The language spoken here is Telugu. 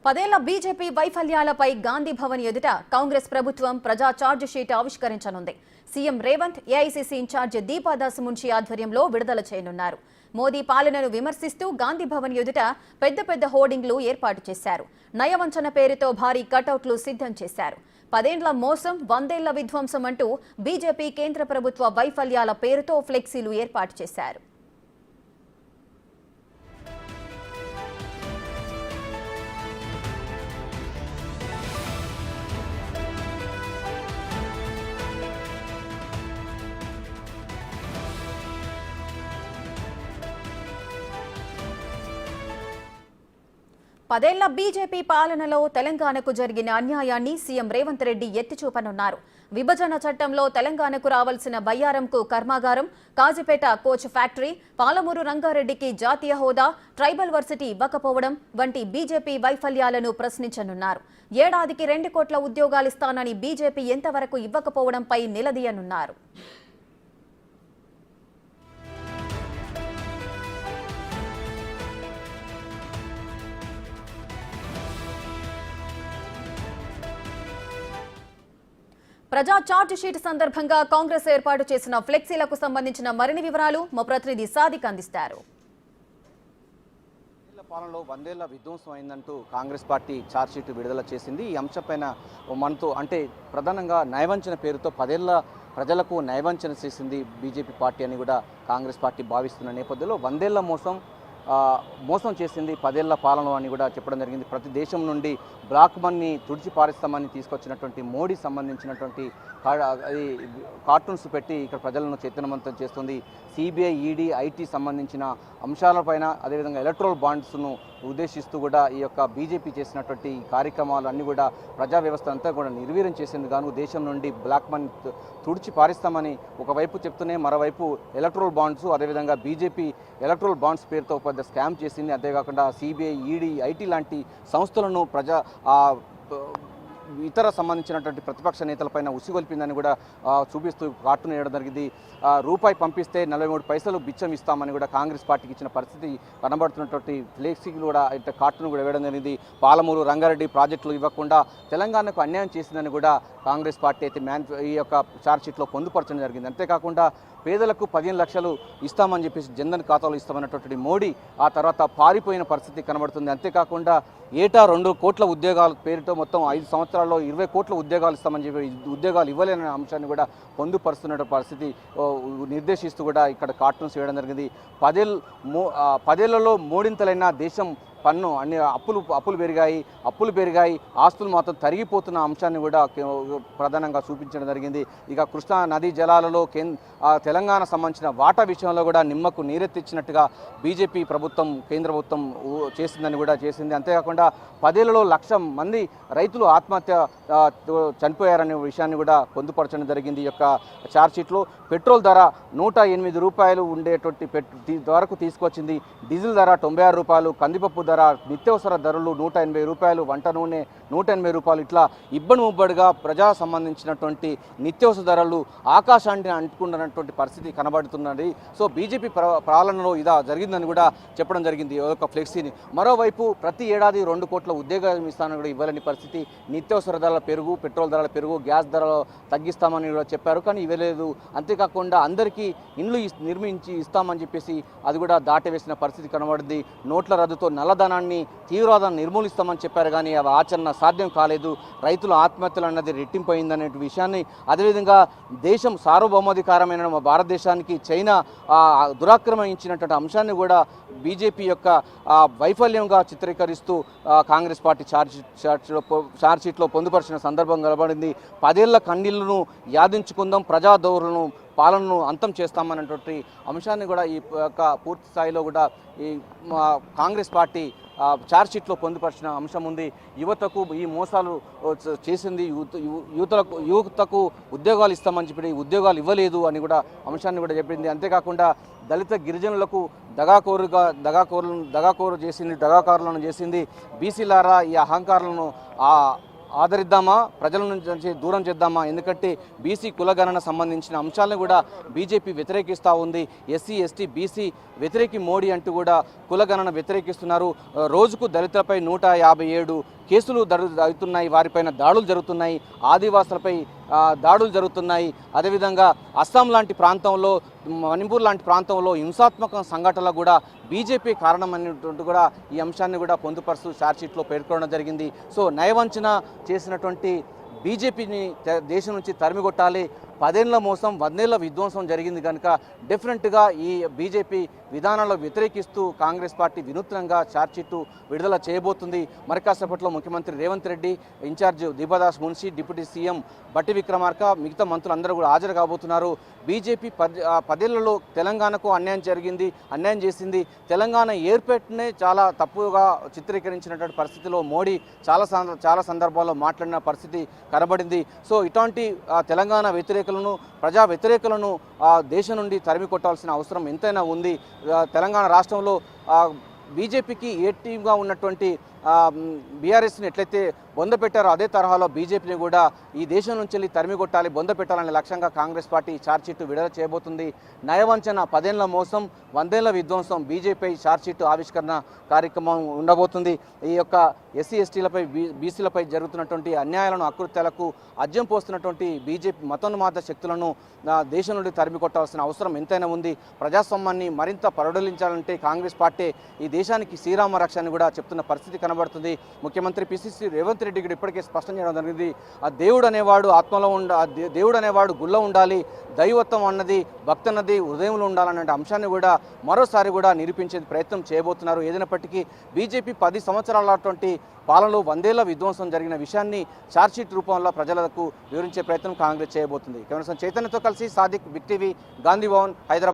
10 బీజేపీ వైఫల్యాలపై గాంధీ భవన్ ఎదుట కాంగ్రెస్ ప్రభుత్వం ప్రజా ఛార్జ్ షీట్ ఆవిష్కరించనుంది. CM Revanth AICC in charge Deepa Das Munshi ఆధ్వర్యంలో విడుదల చేయనున్నారు. మోదీ పాలనను విమర్శిస్తూ గాంధీ భవన్ ఎదుట పెద్ద హోర్డింగ్లు ఏర్పాటు చేశారు. నయవంచన పేరుతో భారీ కటౌట్లు సిద్ధం చేశారు. 10 ఏళ్ల మోసం 100 ఏళ్ల విధ్వంసం అంటూ బీజేపీ కేంద్ర ప్రభుత్వ వైఫల్యాల పేరుతో ఫ్లెక్సీలు ఏర్పాటు చేశారు. పదేళ్ల బీజేపీ పాలనలో తెలంగాణకు జరిగిన అన్యాయాన్ని సీఎం రేవంత్ రెడ్డి ఎత్తిచూపనున్నారు. విభజన చట్టంలో తెలంగాణకు రావాల్సిన బయ్యారంకు కర్మాగారం, కాజిపేట కోచ్ ఫ్యాక్టరీ, పాలమూరు రంగారెడ్డికి జాతీయ హోదా, ట్రైబల్ వర్సిటీ ఇవ్వకపోవడం వంటి బీజేపీ వైఫల్యాలను ప్రశ్నించనున్నారు. ఏడాదికి 2 కోట్ల ఉద్యోగాలిస్తానని బీజేపీ ఎంతవరకు ఇవ్వకపోవడంపై నిలదీయనున్నారు. ప్రజా ఛార్జ్ షీట్ సందర్భంగా కాంగ్రెస్ ఏర్పాటు చేసిన ఫ్లెక్సీలకు సంబంధించిన మరిన్ని వివరాలు మా ప్రతినిధి సాదిక్ అందిస్తారు. పాలనలో 100 ఏళ్ల విధ్వంసం అయిందంటూ కాంగ్రెస్ పార్టీ ఛార్జ్ షీట్ విడుదల చేసింది. ఈ అంశంపైన మనతో ప్రధానంగా నయవంచన పేరుతో 10 ఏళ్ల ప్రజలకు నయవంచన చేసింది బీజేపీ పార్టీ అని కూడా కాంగ్రెస్ పార్టీ భావిస్తున్న నేపథ్యంలో 100 ఏళ్ల మోసం చేసింది 10 ఏళ్ల పాలన అని కూడా చెప్పడం జరిగింది. ప్రతి దేశం నుండి బ్లాక్ మనీ తుడిచి పారిస్తామని తీసుకొచ్చినటువంటి మోడీ సంబంధించినటువంటి కార్టూన్స్ పెట్టి ఇక్కడ ప్రజలను చైతన్యవంతం చేస్తుంది. సిబిఐ, ఈడీ, ఐటీ సంబంధించిన అంశాలపైన అదేవిధంగా ఎలక్ట్రల్ బాండ్స్ను ఉద్దేశిస్తూ కూడా ఈ యొక్క బీజేపీ చేసినటువంటి కార్యక్రమాలన్నీ కూడా ప్రజా వ్యవస్థ అంతా కూడా నిర్వీర్యం చేసేందుకు గాను దేశం నుండి బ్లాక్ మనీ తుడిచి పారిస్తామని ఒకవైపు చెప్తూనే మరోవైపు ఎలక్ట్రల్ బాండ్స్ అదేవిధంగా బీజేపీ ఎలక్ట్రల్ బాండ్స్ పేరుతో పెద్ద స్కామ్ చేసింది. అంతేకాకుండా సిబిఐ, ఈడీ, ఐటీ లాంటి సంస్థలను ఇతర సంబంధించినటువంటి ప్రతిపక్ష నేతలపైన ఉసిగొల్పిందని కూడా చూపిస్తూ కార్టూన్ వేయడం జరిగింది. రూపాయి పంపిస్తే 43 పైసలు బిచ్చం ఇస్తామని కూడా కాంగ్రెస్ పార్టీకి ఇచ్చిన పరిస్థితి కనబడుతున్నటువంటి ఫ్లెక్సీలు కూడా ఇట్లా కార్టూన్ కూడా వేయడం జరిగింది. పాలమూరు రంగారెడ్డి ప్రాజెక్టులు ఇవ్వకుండా తెలంగాణకు అన్యాయం చేసిందని కూడా కాంగ్రెస్ పార్టీ అయితే ఈ యొక్క ఛార్జ్ షీట్లో పొందుపరచడం జరిగింది. అంతేకాకుండా పేదలకు 15 లక్షలు ఇస్తామని చెప్పేసి జన్ధన్ ఖాతాలో ఇస్తామన్నటువంటి మోడీ ఆ తర్వాత పారిపోయిన పరిస్థితి కనబడుతుంది. అంతేకాకుండా ఏటా 2 కోట్ల ఉద్యోగాల పేరుతో మొత్తం 5 సంవత్సరాల్లో 20 కోట్ల ఉద్యోగాలు ఇస్తామని చెప్పి ఉద్యోగాలు ఇవ్వలేని అంశాన్ని కూడా పొందుపరుస్తున్న పరిస్థితి నిర్దేశిస్తూ కూడా ఇక్కడ కార్టూన్స్ వేయడం జరిగింది. 10 ఏళ్లలో మూడింతలైన దేశం పన్ను అన్ని అప్పులు పెరిగాయి, ఆస్తులు మాత్రం తరిగిపోతున్న అంశాన్ని కూడా ప్రధానంగా చూపించడం జరిగింది. ఇక కృష్ణా నదీ జలాలలో తెలంగాణ సంబంధించిన వాటా విషయంలో కూడా నిమ్మకు నీరెత్తిచ్చినట్టుగా బీజేపీ ప్రభుత్వం కేంద్ర ప్రభుత్వం చేసిందని కూడా చేసింది. అంతేకాకుండా 10 ఏళ్లలో 1,00,000 మంది రైతులు ఆత్మహత్య చనిపోయారనే విషయాన్ని కూడా పొందుపరచడం జరిగింది. ఈ యొక్క ఛార్జ్ షీట్లో పెట్రోల్ ధర 108 రూపాయలు ఉండేటువంటి వరకు తీసుకొచ్చింది. డీజిల్ ధర 96 రూపాయలు, కందిపప్పు ధర, నిత్యావసర ధరలు 180 రూపాయలు, వంట నూనె 180 రూపాయలు, ఇట్లా ఇబ్బడి ముబ్బడిగా ప్రజా సంబంధించినటువంటి నిత్యావసర ధరలు ఆకాశాన్ని అంటుకున్నటువంటి పరిస్థితి కనబడుతున్నది. సో బీజేపీ పాలనలో ఇదా జరిగిందని కూడా చెప్పడం జరిగింది ఒక ఫ్లెక్సీని. మరోవైపు ప్రతి ఏడాది 2 కోట్ల ఉద్యోగాలు ఇస్తానని కూడా ఇవ్వలేని పరిస్థితి. నిత్యావసర ధరల పెరుగు, పెట్రోల్ ధరల పెరుగు, గ్యాస్ ధరలు తగ్గిస్తామని కూడా చెప్పారు, కానీ ఇవ్వలేదు. అంతేకాకుండా అందరికీ ఇండ్లు నిర్మించి ఇస్తామని చెప్పేసి అది కూడా దాటవేసిన పరిస్థితి కనబడింది. నోట్ల రద్దుతో నల్లధనాన్ని తీవ్రవాదాన్ని నిర్మూలిస్తామని చెప్పారు, కానీ అవి ఆచరణ సాధ్యం కాలేదు. రైతుల ఆత్మహత్యలు అన్నది రెట్టింపోయిందనే విషయాన్ని, అదేవిధంగా దేశం సార్వభౌమాధికారమైన భారతదేశానికి చైనా దురాక్రమించినటువంటి అంశాన్ని కూడా బీజేపీ యొక్క వైఫల్యంగా చిత్రీకరిస్తూ కాంగ్రెస్ పార్టీ ఛార్జ్ షీట్లో పొందుపరిచిన సందర్భం కనబడింది. 10 ఏళ్ల కన్నీళ్లను యాదించుకుందాం, ప్రజాదౌరులను పాలనను అంతం చేస్తామన్నటువంటి అంశాన్ని కూడా ఈ యొక్క పూర్తి స్థాయిలో కూడా ఈ కాంగ్రెస్ పార్టీ ఛార్జ్ షీట్లో పొందుపరిచిన అంశం ఉంది. యువతకు ఈ మోసాలు చేసింది, యువతకు ఉద్యోగాలు ఇస్తామని చెప్పి ఉద్యోగాలు ఇవ్వలేదు అని కూడా అంశాన్ని కూడా చెప్పింది. అంతేకాకుండా దళిత గిరిజనులకు దగాకారులను చేసింది, బీసీలారా ఈ అహంకారులను ఆదరిద్దామా, ప్రజల నుంచి దూరం చేద్దామా? ఎందుకంటే బీసీ కులగణన సంబంధించిన అంశాలను కూడా బీజేపీ వ్యతిరేకిస్తూ ఉంది. ఎస్సీ ఎస్టీ బీసీ వ్యతిరేకి మోడీ అంటూ కూడా కులగణన వ్యతిరేకిస్తున్నారు. రోజుకు దళితులపై 157 కేసులు జరుగుతున్నాయి, వారిపైన దాడులు జరుగుతున్నాయి, ఆదివాసులపై దాడులు జరుగుతున్నాయి. అదేవిధంగా అస్సాం లాంటి ప్రాంతంలో, మణిపూర్ లాంటి ప్రాంతంలో హింసాత్మక సంఘటనలు కూడా బీజేపీ కారణమైనటువంటి కూడా ఈ అంశాన్ని కూడా పొందుపరుస్తూ ఛార్జ్షీట్లో పేర్కొనడం జరిగింది. సో నయవంచన చేసినటువంటి బీజేపీని దేశం నుంచి తరిమికొట్టాలి. 10 ఏళ్ల మోసం, 100 ఏళ్ల విధ్వంసం జరిగింది కనుక డెఫినెట్గా ఈ బీజేపీ విధానాల్లో వ్యతిరేకిస్తూ కాంగ్రెస్ పార్టీ వినూత్నంగా ఛార్జ్షీట్ విడుదల చేయబోతుంది. మరి కాసేపట్లో ముఖ్యమంత్రి Revanth Reddy, in charge Deepa Das Munshi, deputy CM Bhatti Vikramarka, మిగతా మంత్రులందరూ కూడా హాజరు కాబోతున్నారు. బీజేపీ 10 ఏళ్లలో తెలంగాణకు అన్యాయం చేసింది. తెలంగాణ ఏర్పాటునే చాలా తప్పుగా చిత్రీకరించినటువంటి పరిస్థితిలో మోడీ చాలా సందర్భాల్లో మాట్లాడిన పరిస్థితి కనబడింది. సో ఇటువంటి తెలంగాణ వ్యతిరేకులను, ప్రజా వ్యతిరేకులను దేశం నుండి తరిమి కొట్టాల్సిన అవసరం ఎంతైనా ఉంది. తెలంగాణ రాష్ట్రంలో బీజేపీకి ఏ టీమ్గా ఉన్నటువంటి బీఆర్ఎస్ని ఎట్లయితే బొంద పెట్టారో అదే తరహాలో బీజేపీని కూడా ఈ దేశం నుంచి వెళ్ళి తరిమి కొట్టాలి, బొంద పెట్టాలనే లక్ష్యంగా కాంగ్రెస్ పార్టీ ఛార్జ్షీట్ విడుదల చేయబోతుంది. నయవంచన, 10 ఏళ్ల మోసం, 100 ఏళ్ల విధ్వంసం, బీజేపీ ఛార్జ్షీట్ ఆవిష్కరణ కార్యక్రమం ఉండబోతుంది. ఈ యొక్క ఎస్సీ ఎస్టీలపై, బీసీలపై జరుగుతున్నటువంటి అన్యాయాలను, అకృత్యాలకు అజ్యం పోస్తున్నటువంటి బీజేపీ మతోన్మాద శక్తులను దేశం నుండి తరిమి కొట్టాల్సిన అవసరం ఎంతైనా ఉంది. ప్రజాస్వామ్యాన్ని మరింత పరుడలించాలంటే కాంగ్రెస్ పార్టీ ఈ దేశానికి శ్రీరామ రక్ష అని కూడా చెప్తున్న పరిస్థితి కనబడుతుంది. ముఖ్యమంత్రి పిసిసి రేవంత్ రెడ్డి కూడా ఇప్పటికే స్పష్టం చేయడం జరిగింది. ఆ దేవుడు అనేవాడు ఆత్మలో దేవుడు అనేవాడు గుళ్ళో ఉండాలి, దైవత్వం అన్నది, భక్తి అన్నది హృదయంలో ఉండాలనే అంశాన్ని కూడా మరోసారి కూడా నిరూపించే ప్రయత్నం చేయబోతున్నారు. ఏదైనప్పటికీ బీజేపీ 10 సంవత్సరాలటువంటి పాలనలో 100 ఏళ్ల విధ్వంసం జరిగిన విషయాన్ని ఛార్జ్షీట్ రూపంలో ప్రజలకు వివరించే ప్రయత్నం కాంగ్రెస్ చేయబోతుంది. కెమెరా చైతన్యతో కలిసి సాదిక్, బిగ్ టీవీ, గాంధీ భవన్, హైదరాబాద్.